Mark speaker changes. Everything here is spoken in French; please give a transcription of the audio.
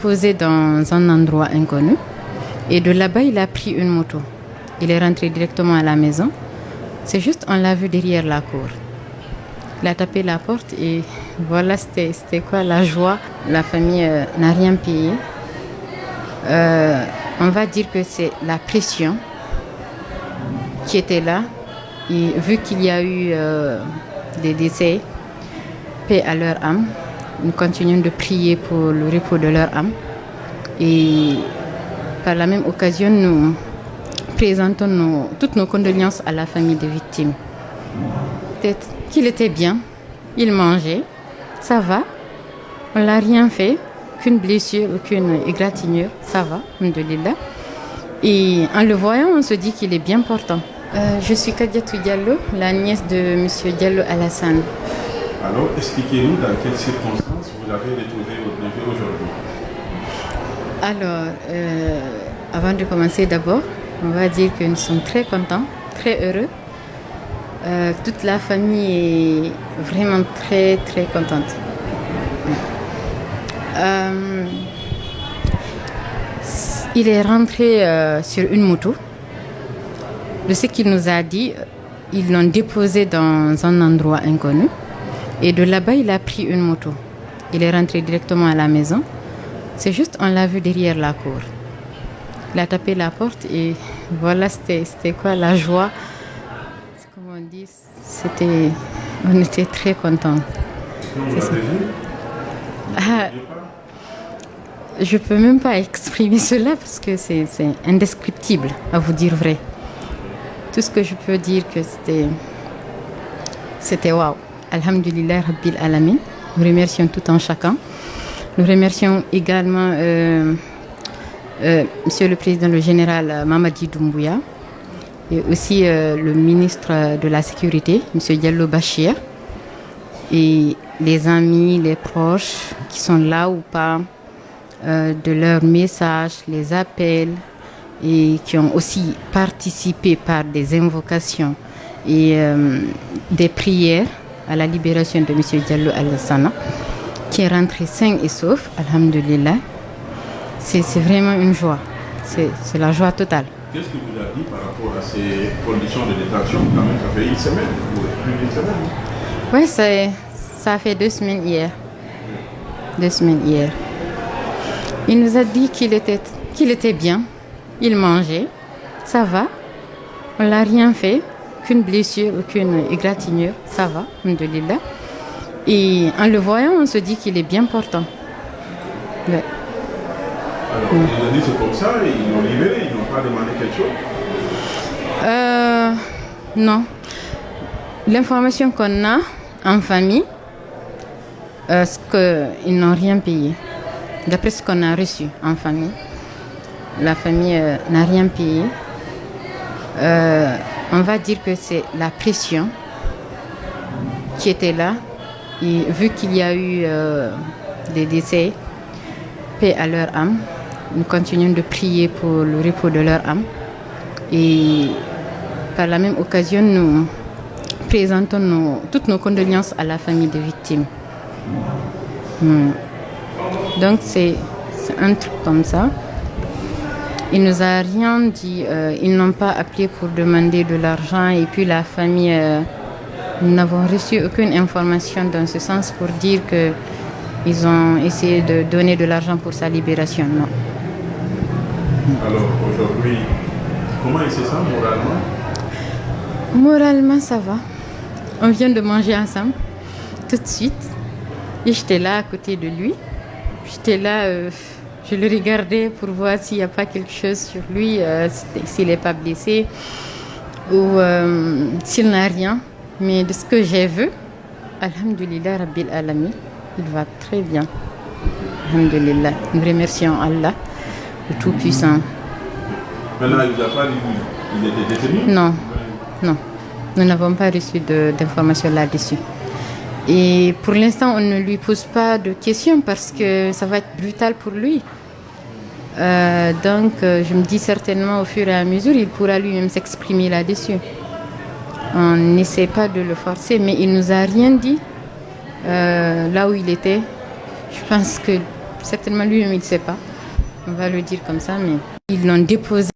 Speaker 1: Posé dans un endroit inconnu et de là-bas il a pris une moto. Il est rentré directement à la maison. C'est juste on l'a vu derrière la cour. Il a tapé la porte et voilà c'était quoi la joie. La famille n'a rien payé. On va dire que c'est la pression qui était là et vu qu'il y a eu des décès, paix à leur âme. Nous continuons de prier pour le repos de leur âme. Et par la même occasion, nous présentons toutes nos condoléances à la famille des victimes. Peut-être qu'il était bien, il mangeait, ça va. On ne l'a rien fait, aucune blessure, aucune égratignure, ça va, alhamdoulilah. Et en le voyant, on se dit qu'il est bien portant. Je suis Kadiatou Diallo, la nièce de M. Diallo Alassane.
Speaker 2: Alors, expliquez-nous dans quelles circonstances vous avez retrouvé votre neveu aujourd'hui.
Speaker 1: Alors, avant de commencer d'abord, on va dire que nous sommes très contents, très heureux. Toute la famille est vraiment très, très contente. Il est rentré sur une moto. De ce qu'il nous a dit, ils l'ont déposé dans un endroit inconnu. Et de là-bas, il a pris une moto. Il est rentré directement à la maison. C'est juste, on l'a vu derrière la cour. Il a tapé la porte et voilà, c'était quoi la joie. Comme on dit, on était très contents. Je peux même pas exprimer cela parce que c'est indescriptible, à vous dire vrai. Tout ce que je peux dire que c'était waouh. Alhamdulillah Rabbil Alamin. Nous remercions tout un chacun. Nous remercions également Monsieur le Président, le général Mamadi Doumbouya et aussi le ministre de la Sécurité, Monsieur Diallo Bachir, et les amis, les proches qui sont là ou pas, de leurs messages, les appels et qui ont aussi participé par des invocations et des prières à la libération de M. Diallo Alassane, qui est rentré sain et sauf, alhamdulillah. C'est vraiment une joie. C'est la joie totale.
Speaker 2: Qu'est-ce qu'il vous a dit par rapport à ces conditions de détention? Quand même, ça fait une semaine, ou plus d'une semaine.
Speaker 1: Oui, ça fait 2 semaines hier. 2 semaines hier. Il nous a dit qu'il était bien, il mangeait, ça va. On ne l'a rien fait. Aucune blessure, aucune égratignure, ça va, alhamdoulilah. Et en le voyant, on se dit qu'il est bien portant. Ouais.
Speaker 2: Alors, ils ont dit c'est comme ça, et ils l'ont libéré, ils n'ont pas demandé quelque chose?
Speaker 1: Non. L'information qu'on a en famille, c'est qu'ils n'ont rien payé. D'après ce qu'on a reçu en famille, la famille n'a rien payé. On va dire que c'est la pression qui était là. Et vu qu'il y a eu des décès, paix à leur âme, nous continuons de prier pour le repos de leur âme. Et par la même occasion, nous présentons toutes nos condoléances à la famille des victimes. Donc c'est un truc comme ça. Il nous a rien dit, ils n'ont pas appelé pour demander de l'argent et puis la famille, nous n'avons reçu aucune information dans ce sens pour dire qu'ils ont essayé de donner de l'argent pour sa libération, non.
Speaker 2: Alors aujourd'hui, comment il se sent moralement?
Speaker 1: Moralement, ça va. On vient de manger ensemble, tout de suite. Et j'étais là à côté de lui. J'étais là... Je le regardais pour voir s'il n'y a pas quelque chose sur lui, s'il n'est pas blessé ou s'il n'a rien. Mais de ce que j'ai vu, alhamdulillah Rabbil Alamin, il va très bien. Alhamdulillah. Nous remercions Allah, le Tout-Puissant.
Speaker 2: Maintenant, il vous a pas dit qu'il était détenu?
Speaker 1: Non, non. Nous n'avons pas reçu d'informations là-dessus. Et pour l'instant, on ne lui pose pas de questions parce que ça va être brutal pour lui. Donc, je me dis certainement au fur et à mesure, il pourra lui-même s'exprimer là-dessus. On n'essaie pas de le forcer, mais il nous a rien dit là où il était. Je pense que certainement lui-même il ne sait pas. On va le dire comme ça, mais ils l'ont déposé